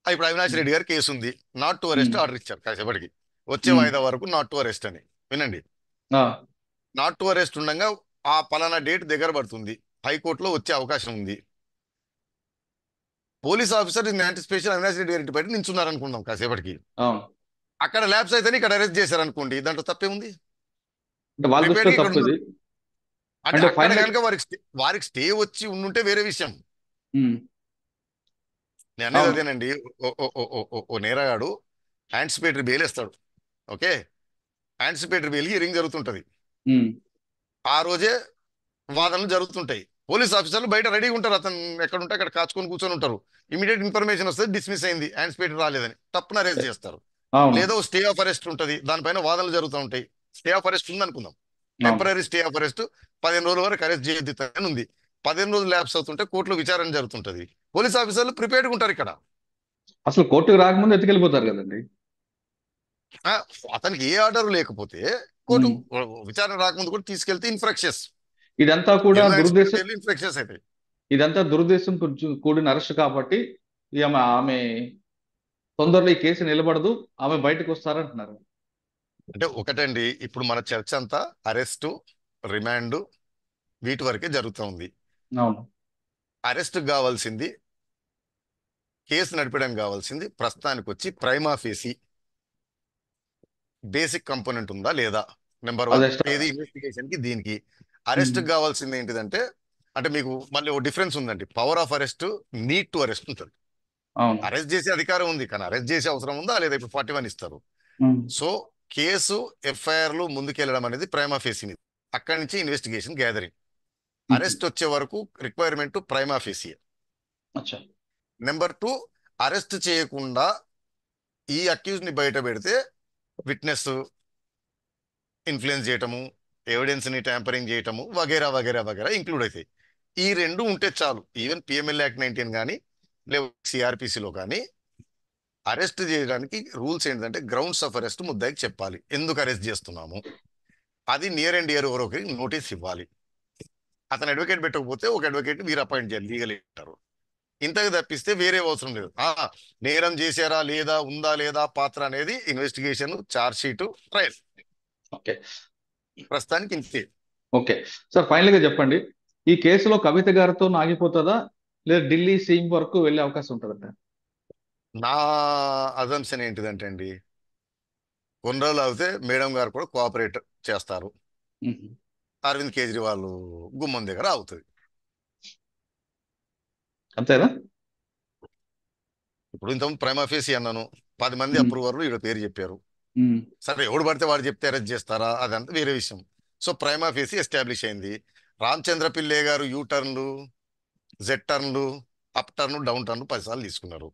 ఇప్పుడు అవినాష్ రెడ్డి గారి కేసు ఉంది, not to um, arrest order ఇచ్చారు కాసేపటికి. వచ్చే ఉమ్, వాయిదా వరకు నాట్ టు అరెస్ట్ అని. వినండి, ఆ, నాట్ టు అరెస్ట్ ఉండగా ఆ పలానా డేట్ దగ్గర పడుతుంది, హైకోర్టులో వచ్చే అవకాశం ఉంది. Police officer in anticipation Avinash Reddy గారి ఇంటి బయట నించున్నారు అనుకుందాం కాసేపటికి. అవును. అక్కడ ల్యాబ్స్ అయితే ఇక్కడ అరెస్ట్ చేశారు అనుకోండి, దాంట్లో తప్పేముంది? అంటే వాళ్ళ ప్రిపేర్డ్ దృష్టిలో గా ఇక్కడ తప్పుది. ఉన్నారు. అంటే అంటే అక్కడ ఫైనల్. కనుక వారికి స్టే వచ్చి ఉండుంటే వేరే విషయం. నేను అనేది అవును. అదేనండి. ఓ నేరగాడు యాంటిసిపేటరీ బెయిల్ వేస్తాడు. ఓకే, యాంటిసిపేటరీ బెయిల్ హియరింగ్ జరుగుతుంటది. ఉమ్, ఆ రోజే వాదనలు జరుగుతుంటాయి. పోలీస్ ఆఫీసర్లు బయట రెడీగా ఉంటారు, అతను ఎక్కడ ఉంటే అక్కడ కాచుకొని కూర్చొని ఉంటారు. ఇమీడియట్ ఇన్ఫర్మేషన్ వస్తుంది, డిస్మిస్ అయింది, యాంటిసిపేటరీ రాలేదని తప్పున అరెస్ట్ చేస్తారు. అవును, లేదా స్టే ఆఫ్ అరెస్ట్ ఉంటుంది, దానిపైన వాదనలు జరుగుతూ ఉంటాయి. స్టే ఆఫ్ అరెస్ట్ ఉంది అనుకుందాం, అవును. టెంపరీ స్టే ఆఫ్ అరెస్ట్ 15 రోజుల వరకు అరెస్ట్ చేయొద్దు అని ఉంది. 15 రోజులు ల్యాబ్స్ అవుతుంటే కోర్టులో విచారణ జరుగుతుంటది. పోలీస్ ఆఫీసర్లు ప్రిపేర్డ్గా ఉంటారు ఇక్కడ. అసలు కోర్టుకు రాకముందు ఎత్తుకెళ్ళిపోతారు కదండి. ఆ, అతనికి ఏ ఆర్డర్ లేకపోతే కోర్టు ఉమ్. విచారణ రాకముందు కూడా తీసుకెళ్తే ఇన్ఫ్రాక్షన్స్, ఇదంతా కూడా ఎన్నో దురుద్దేశం. యాంటిసిపేటరీ ఇన్ఫ్రాక్షన్స్ అవుతాయి. ఇదంతా దురుద్దేశం కొంచెం కూడిన అరెస్ట్ కాబట్టి ఆమె తొందరలో ఈ కేసు నిలబడదు, ఆమె బయటకు వస్తారంటున్నారు. అంటే ఒకటండి, ఇప్పుడు మన చర్చ అంతా అరెస్టు, రిమాండ్ వీటి వరకే జరుగుతూ ఉంది. అవును. అరెస్ట్ కావాల్సింది, కేసు నడిపడానికి కావాల్సింది ప్రస్తుతానికి వచ్చి ప్రైమా ఫేసి బేసిక్ కంపోనెంట్ ఉందా లేదా, నెంబర్ వన్. అదే ఏది ఇన్వెస్టిగేషన్ కి దీనికి. అరెస్ట్ కావాల్సింది ఏంటిదంటే, అంటే మీకు మళ్ళీ ఓ డిఫరెన్స్ ఉందండి. Power of arrest, need to arrest ఉంటుంది. అవును. అరెస్ట్ చేసే అధికారం ఉంది కానీ అరెస్ట్ చేసే అవసరం ఉందా లేదా? ఇప్పుడు 41 ఇస్తారు. ఉమ్, సో కేసు ఎఫ్ఐఆర్లు ముందుకెళ్ళడం అనేది ప్రైమా ఫేసి మీద, అక్కడి నుంచి ఇన్వెస్టిగేషన్ గ్యాదరింగ్. ఉమ్. అరెస్ట్ వచ్చే వరకు రిక్వైర్మెంట్ ప్రైమా ఫేసి. అచ్చా. నెంబర్ టూ, అరెస్ట్ చేయకుండా ఈ అక్యూజ్ ని బయట పెడితే విట్నెస్ ఇన్ఫ్లుయెన్స్ చేయటము, ఎవిడెన్స్ ని ట్యాంపరింగ్ చేయటము వగేరా వగేరా వగేరా ఇంక్లూడ్ అవుతాయి. ఈ రెండు ఉంటే చాలు. ఈవెన్ పిఎంఎల్ యాక్ట్ 19 కానీ లేదా సిఆర్పిసిలో కానీ అరెస్ట్ చేయడానికి రూల్స్ ఏంటంటే గ్రౌండ్స్ ఆఫ్ అరెస్ట్ ముద్దాయికి చెప్పాలి, ఎందుకు అరెస్ట్ చేస్తున్నాము. అది నియర్ అండ్ డియర్ ఒకరికి నోటీస్ ఇవ్వాలి. అతను అడ్వకేట్ పెట్టకపోతే ఒక అడ్వకేట్ మీరు అపాయింట్ చేయాలి, లీగల్ అంటారు. ఇంతకు తప్పిస్తే వేరే అవసరం లేదు. నేరం చేశారా లేదా, ఉందా లేదా పాత్ర అనేది investigation, charge sheet, trial. Okay. ప్రస్తుతానికి ఇంతే. ఓకే. సార్ ఫైనల్ గా చెప్పండి, ఈ కేసులో కవిత గారితో ఆగిపోతుందా లేదా ఢిల్లీ సీఎం వరకు వెళ్ళే అవకాశం ఉంటుందంట? నా అజంప్షన్ ఏంటిదంటే అండి, కొన్ని రోజులు అవుతే మేడం గారు కూడా కోఆపరేట్ చేస్తారు. ఉహు. అరవింద్ కేజ్రీవాల్ గుమ్మం దగ్గర అవుతుంది. అంతేనా? ఇప్పుడు ఇంత ప్రైమా ఫేసి అన్నాను, 10 మంది ఉమ్, అప్రూవర్లు ఈడ పేరు చెప్పారు. ఉమ్, సరే ఎవడు పడితే వాడు చెప్తే అరెస్ట్ చేస్తారా, అదంతా వేరే విషయం. సో ప్రైమా ఫేసి ఎస్టాబ్లిష్ అయింది. రామచంద్ర పిల్లే గారు యూ టర్న్లు, జెడ్ టర్న్లు, అప్ టర్న్, డౌన్ టర్న్ 10 సార్లు తీసుకున్నారు.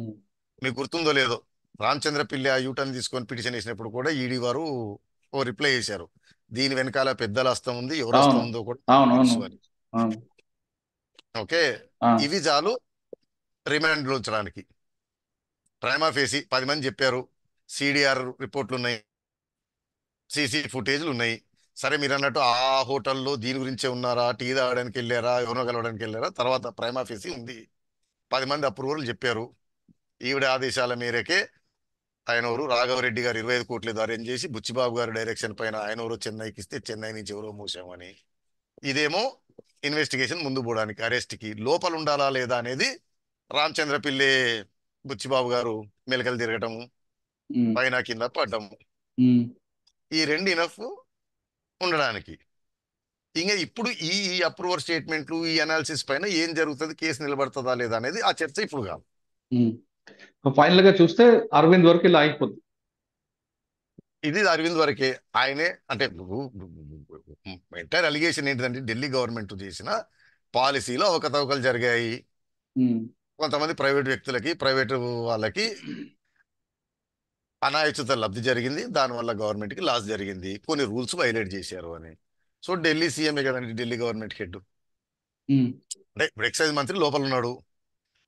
ఉమ్, మీకు గుర్తుందో లేదో, రామచంద్ర పిల్లి ఆ యూ టర్న్ తీసుకొని పిటిషన్ వేసినప్పుడు కూడా ఈడీ వారు ఓ రిప్లై చేశారు, దీని వెనకాల పెద్దల హస్తం ఉంది, ఎవరు హస్తం అవును, ఉందో కూడా అవును, అవును, తెలుసు అని. అవును. ఓకే, ఆ, ఇవి చాలు రిమాండ్లో ఉంచడానికి. ప్రైమా ఫేసి 10 మంది చెప్పారు, సిడిఆర్ రిపోర్ట్లు ఉన్నాయి, సీసీ ఫుటేజ్లు ఉన్నాయి. సరే మీరు అన్నట్టు ఆ హోటల్లో దీని గురించే ఉన్నారా, టీ తాగడానికి వెళ్ళారా, ఎవరినో కలవడానికి వెళ్ళారా, తర్వాత ప్రైమా ఫేసి ఉంది. 10 మంది అప్రూవల్ చెప్పారు. ఈవిడ ఆదేశాల మేరకే ఆయనవరు రాఘవరెడ్డి గారు 25 కోట్లు ఏదో అరేంజ్ చేసి బుచ్చిబాబు గారి డైరెక్షన్ పైన ఆయనవరు చెన్నైకి ఇస్తే చెన్నై నుంచి ఎవరో మూసామని. ఇదేమో ఇన్వెస్టిగేషన్ ముందు పోవడానికి, అరెస్ట్కి లోపల ఉండాలా లేదా అనేది రామచంద్ర పిల్లే బుచ్చిబాబు గారు మెలకలు తిరగటము, ఉమ్, పైన కింద పడ్డము, ఉమ్, ఈ రెండు ఇనఫ్ ఉండడానికి. ఇంకా ఇప్పుడు ఈ ఈ అప్రూవర్ స్టేట్మెంట్లు, ఈ అనాలిసిస్ పైన ఏం జరుగుతుంది, కేసు నిలబడుతుందా లేదా అనేది ఆ చర్చ ఇప్పుడు కాదు. ఉమ్. ఫైనల్ గా చూస్తే అరవింద్ వరకు ఇలా అయిపోద్ది. ఇది అరవింద్ వరకే. ఆయనే అంటే ఎంటైర్ అలిగేషన్ ఏంటిదంటే ఢిల్లీ గవర్నమెంట్ చేసిన పాలసీలో అవకతవకలు జరిగాయి, ఉమ్, కొంతమంది ప్రైవేట్ వ్యక్తులకి, ప్రైవేట్ వాళ్ళకి అనాయచిత లబ్ధి జరిగింది, దానివల్ల గవర్నమెంట్కి లాస్ జరిగింది, కొన్ని రూల్స్ వైలేట్ చేశారు అని. సో ఢిల్లీ సీఎంఏ కదండి ఢిల్లీ గవర్నమెంట్ హెడ్. ఉమ్, అంటే ఇప్పుడు ఎక్సైజ్ మంత్రి లోపల ఉన్నాడు,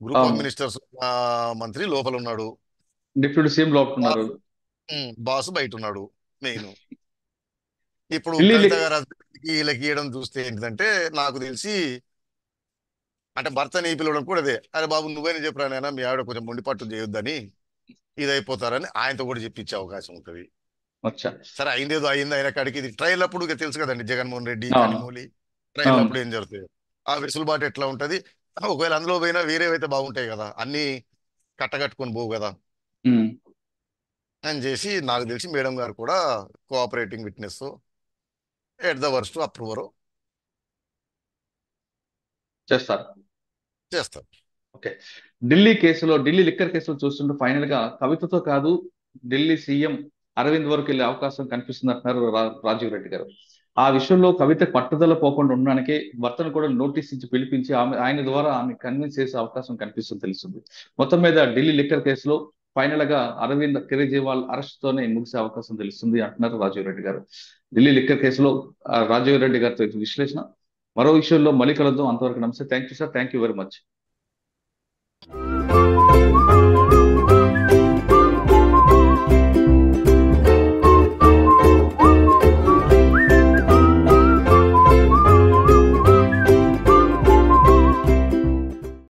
గ్రూప్ ఆఫ్ అవును. మినిస్టర్స్ మంత్రి లోపల ఉన్నాడు, డిప్యూటీ సీఎం లోపుతున్నారు. బాస్ బయట ఉన్నాడు మెయిన్. ఇప్పుడు ఢిల్లీ కవిత గారు husband కి వీళ్ళకి ఇవ్వడం చూస్తే ఏంటిదంటే, నాకు తెలిసి అంటే భర్తని పిలవడం కూడా అదే, అరే బాబు నువ్వైనా చెప్పరా నాయనా మీ ఆవిడ కొంచెం మొండి పట్టు చేయొద్దని, ఇది అయిపోతారని ఆయనతో కూడా చెప్పించే అవకాశం ఉంటుంది. అచ్చా. సరే అయిందేదో అయింది, అయిన కాడికి ఇది ట్రయల్ అప్పుడు ఇక తెలుసు కదండి, జగన్మోహన్ రెడ్డి అవును, కనిమూలి ట్రయల్ అవును. అప్పుడు ఏం జరుగుతుంది, ఆ వెసులుబాటు ఎట్లా ఉంటది, ఒకవేళ అందులో పోయినా వేరేవైతే బాగుంటాయి కదా, అన్ని కట్టగట్టుకొని పోవు కదా ఉమ్, అని చేసి, నాకు తెలిసి మేడం గారు కూడా cooperating witness at the worst approver చేస్తారు. చేస్తారు. ఓకే. ఢిల్లీ లిక్కర్ కేసులో చూస్తుంటే ఫైనల్ గా కవితతో కాదు, ఢిల్లీ సీఎం అరవింద్ వరకు వెళ్ళే అవకాశం కనిపిస్తుంది అంటున్నారు రాజీవ్ రెడ్డి గారు. ఆ విషయంలో కవిత పట్టుదల పోకుండా ఉండడానికి భర్తను కూడా నోటీస్ ఇచ్చి పిలిపించి ఆయన ద్వారా ఆమె కన్విన్స్ చేసే అవకాశం కనిపిస్తుంది తెలుస్తుంది. మొత్తం మీద ఢిల్లీ లిక్కర్ కేసులో ఫైనల్ గా అరవింద్ కేజ్రీవాల్ అరెస్ట్ తోనే ముగిసే అవకాశం తెలుస్తుంది అంటున్నారు రాజీవ్ రెడ్డి గారు. ఢిల్లీ లిక్కర్ కేసులో రాజీవ్ రెడ్డి గారితో ఇది విశ్లేషణ. మరో విషయంలో మళ్ళీ కలుద్దాం. అంతవరకు నమస్తే. Thank you sir. Thank you very much.